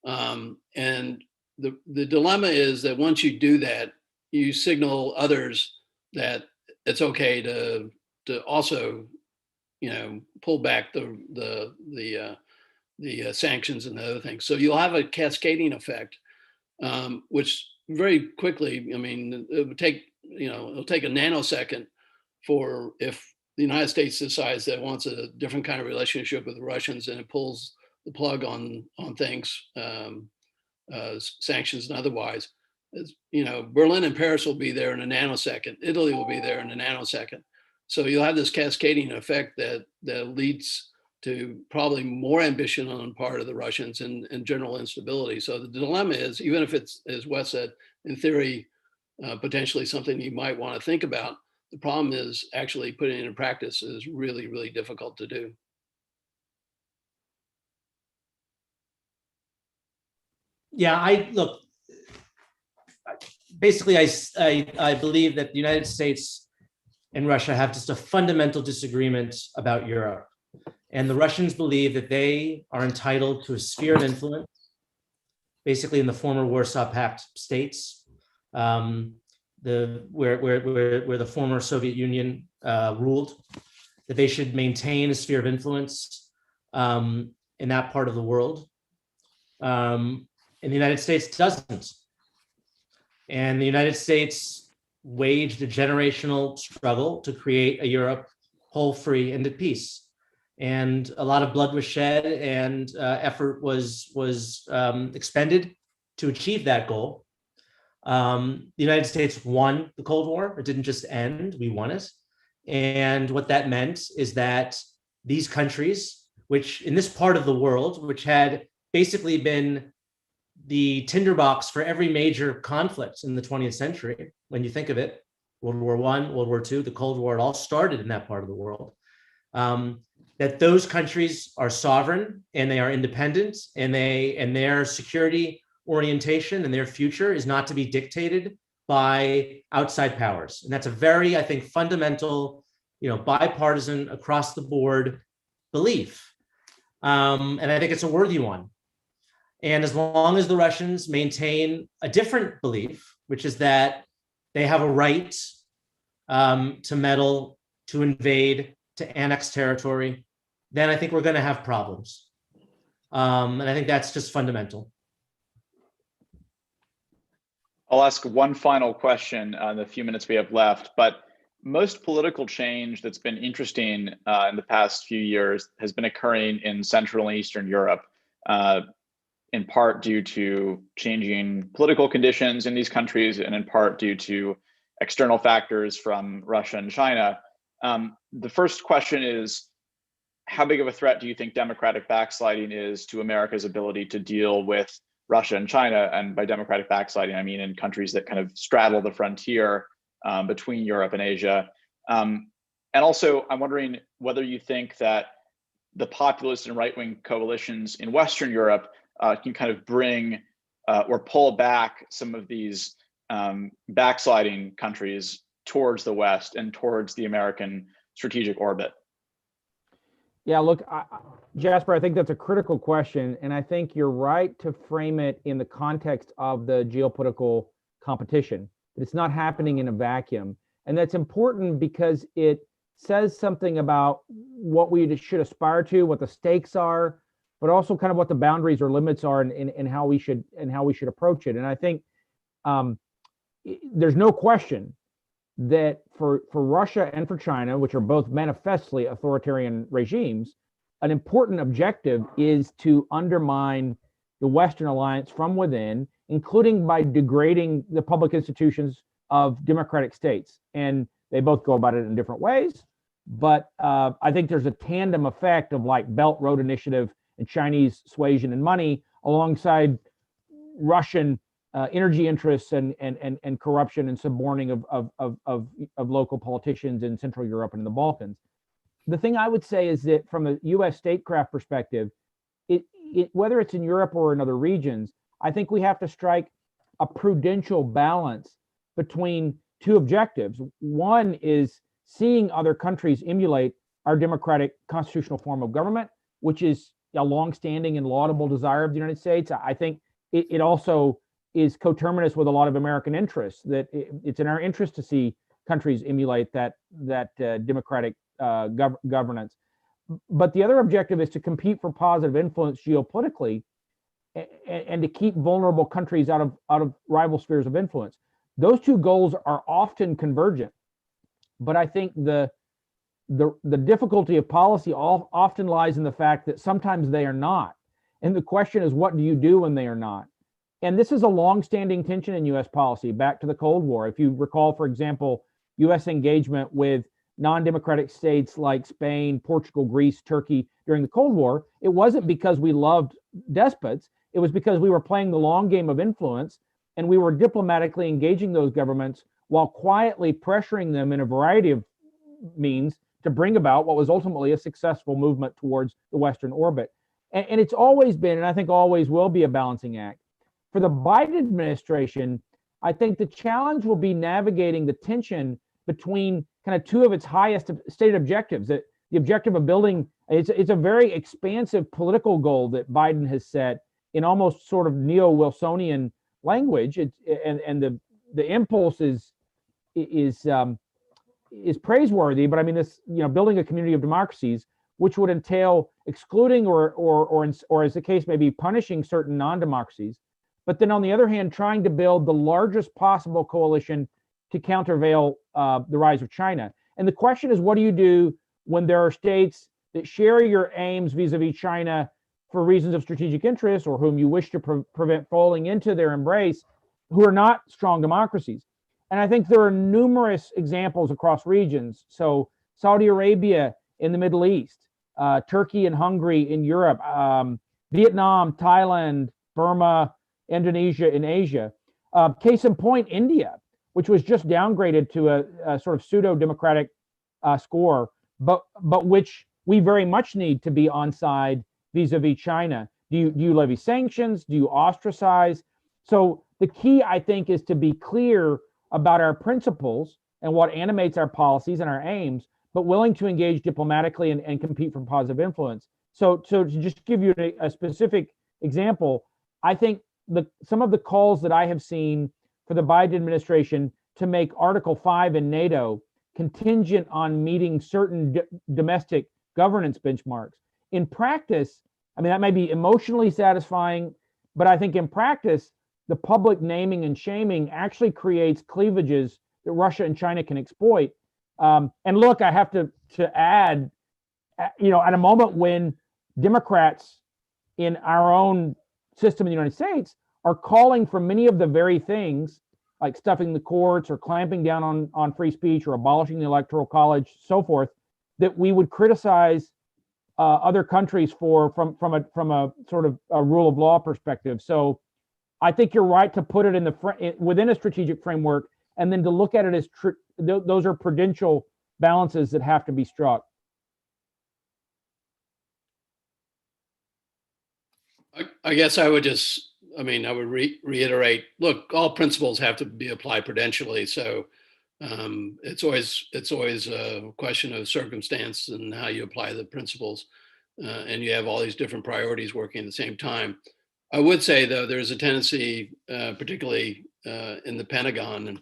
And the dilemma is that once you do that, you signal others that it's okay to also, pull back the sanctions and the other things. So you'll have a cascading effect, which very quickly, I mean, it would take, it'll take a nanosecond for if the United States decides that it wants a different kind of relationship with the Russians and it pulls the plug on things, sanctions and otherwise. Berlin and Paris will be there in a nanosecond. Italy will be there in a nanosecond. So you'll have this cascading effect that leads to probably more ambition on the part of the Russians and general instability. So the dilemma is, even if it's, as Wes said, in theory, potentially something you might want to think about, the problem is actually putting it in practice is really, really difficult to do. Yeah, look, basically, I believe that the United States and Russia have just a fundamental disagreement about Europe. And the Russians believe that they are entitled to a sphere of influence, basically in the former Warsaw Pact states, where the former Soviet Union ruled, that they should maintain a sphere of influence in that part of the world. And the United States doesn't. And the United States waged a generational struggle to create a Europe whole, free, and at peace. And a lot of blood was shed, and effort was expended to achieve that goal. The United States won the Cold War. It didn't just end, we won it. And what that meant is that these countries, which in this part of the world, which had basically been the tinderbox for every major conflict in the 20th century, when you think of it, World War I, World War II, the Cold War, it all started in that part of the world. That those countries are sovereign and they are independent, and their security orientation and their future is not to be dictated by outside powers. And that's a very, I think, fundamental, bipartisan, across the board belief. And I think it's a worthy one. And as long as the Russians maintain a different belief, which is that they have a right to meddle, to invade, to annex territory, then I think we're going to have problems. And I think that's just fundamental. I'll ask one final question in the few minutes we have left, but most political change that's been interesting in the past few years has been occurring in Central and Eastern Europe, in part due to changing political conditions in these countries, and in part due to external factors from Russia and China. The first question is, how big of a threat do you think democratic backsliding is to America's ability to deal with Russia and China? And by democratic backsliding, I mean in countries that kind of straddle the frontier between Europe and Asia. And also, I'm wondering whether you think that the populist and right-wing coalitions in Western Europe can kind of bring or pull back some of these backsliding countries towards the West and towards the American strategic orbit. Yeah, look, Jasper, I think that's a critical question. And I think you're right to frame it in the context of the geopolitical competition. It's not happening in a vacuum. And that's important because it says something about what we should aspire to, what the stakes are, but also kind of what the boundaries or limits are and how we should approach it. And I think there's no question that for Russia and for China, which are both manifestly authoritarian regimes, an important objective is to undermine the Western alliance from within, including by degrading the public institutions of democratic states. And they both go about it in different ways. But I think there's a tandem effect of like Belt Road Initiative and Chinese suasion and money alongside Russian energy interests and corruption and suborning of local politicians in Central Europe and in the Balkans. The thing I would say is that from a U.S. statecraft perspective, whether it's in Europe or in other regions, I think we have to strike a prudential balance between two objectives. One is seeing other countries emulate our democratic constitutional form of government, which is a longstanding and laudable desire of the United States. I think it also is coterminous with a lot of American interests, that it's in our interest to see countries emulate that democratic governance. But the other objective is to compete for positive influence geopolitically and to keep vulnerable countries out of rival spheres of influence. Those two goals are often convergent, but I think the difficulty of policy often lies in the fact that sometimes they are not. And the question is, what do you do when they are not? And this is a long-standing tension in U.S. policy back to the Cold War. If you recall, for example, U.S. engagement with non-democratic states like Spain, Portugal, Greece, Turkey during the Cold War, it wasn't because we loved despots. It was because we were playing the long game of influence, and we were diplomatically engaging those governments while quietly pressuring them in a variety of means to bring about what was ultimately a successful movement towards the Western orbit. And it's always been, and I think always will be, a balancing act. For the Biden administration, I think the challenge will be navigating the tension between kind of two of its highest stated objectives. That the objective of building, it's a very expansive political goal that Biden has set in almost sort of neo-Wilsonian language. And the impulse is praiseworthy, but I mean, this, building a community of democracies, which would entail excluding or as the case may be, punishing certain non-democracies. But then on the other hand, trying to build the largest possible coalition to countervail the rise of China. And the question is, what do you do when there are states that share your aims vis-a-vis China for reasons of strategic interest, or whom you wish to prevent falling into their embrace, who are not strong democracies? And I think there are numerous examples across regions. So Saudi Arabia in the Middle East, Turkey and Hungary in Europe, Vietnam, Thailand, Burma, Indonesia in Asia. Case in point, India, which was just downgraded to a sort of pseudo-democratic score, but which we very much need to be on side vis-a-vis China. Do you levy sanctions? Do you ostracize? So the key, I think, is to be clear about our principles and what animates our policies and our aims, but willing to engage diplomatically and compete for positive influence. So to just give you a specific example, I think some of the calls that I have seen for the Biden administration to make Article 5 in NATO contingent on meeting certain domestic governance benchmarks. In practice, I mean, that may be emotionally satisfying, but I think in practice, the public naming and shaming actually creates cleavages that Russia and China can exploit. And look, I have to add, at a moment when Democrats in our own system in the United States are calling for many of the very things, like stuffing the courts or clamping down on free speech or abolishing the Electoral College, so forth, that we would criticize other countries for from a sort of a rule of law perspective. So I think you're right to put it within a strategic framework, and then to look at it as those are prudential balances that have to be struck. I guess I would reiterate, look, all principles have to be applied prudentially. So it's always a question of circumstance and how you apply the principles. And you have all these different priorities working at the same time. I would say, though, there's a tendency, particularly in the Pentagon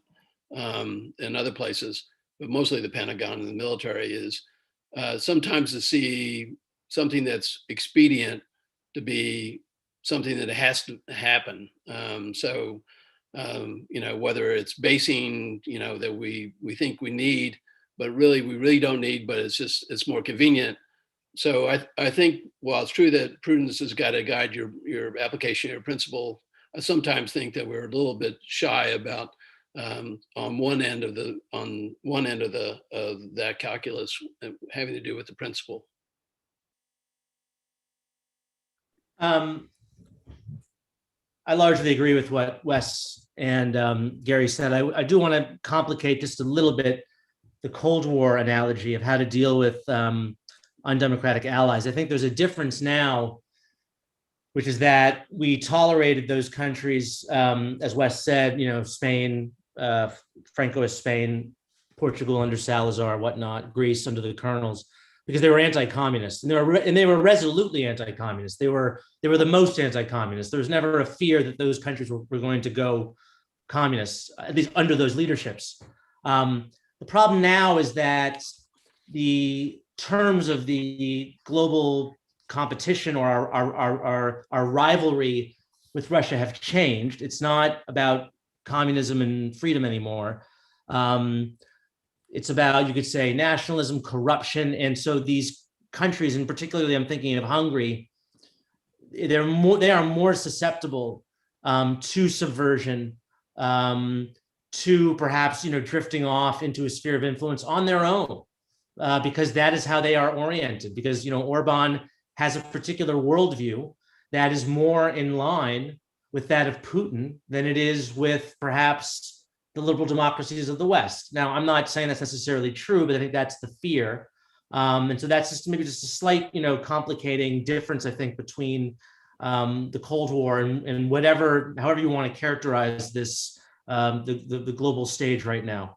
and other places, but mostly the Pentagon and the military, is sometimes to see something that's expedient to be something that has to happen. Whether it's basing, that we think we need, but we really don't need, but it's more convenient. So I think, while it's true that prudence has got to guide your application of your principle, I sometimes think that we're a little bit shy about on one end of that calculus having to do with the principle. I largely agree with what Wes and Gary said. I do want to complicate just a little bit the Cold War analogy of how to deal with undemocratic allies. I think there's a difference now, which is that we tolerated those countries, as Wes said, Spain, Francoist Spain, Portugal under Salazar, whatnot, Greece under the colonels, because they were anti-communist, and they were resolutely anti-communist. They were the most anti-communist. There was never a fear that those countries were going to go communist, at least under those leaderships. The problem now is that the terms of the global competition or our rivalry with Russia have changed. It's not about communism and freedom anymore. It's about, you could say, nationalism, corruption. And so these countries, and particularly I'm thinking of Hungary, they are more susceptible to subversion, to perhaps drifting off into a sphere of influence on their own, because that is how they are oriented. Because Orban has a particular worldview that is more in line with that of Putin than it is with perhaps the liberal democracies of the West. Now, I'm not saying that's necessarily true, but I think that's the fear. And so that's just maybe just a slight, complicating difference, I think, between the Cold War and however you want to characterize this the global stage right now.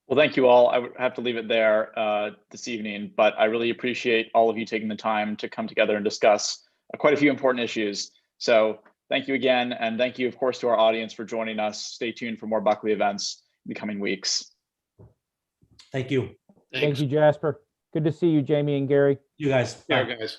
Well, thank you all. I would have to leave it there this evening, but I really appreciate all of you taking the time to come together and discuss quite a few important issues. So thank you again. And thank you, of course, to our audience for joining us. Stay tuned for more Buckley events in the coming weeks. Thank you. Thanks. Thank you, Jasper. Good to see you, Jamie and Gary. You guys. Care, Bye. guys.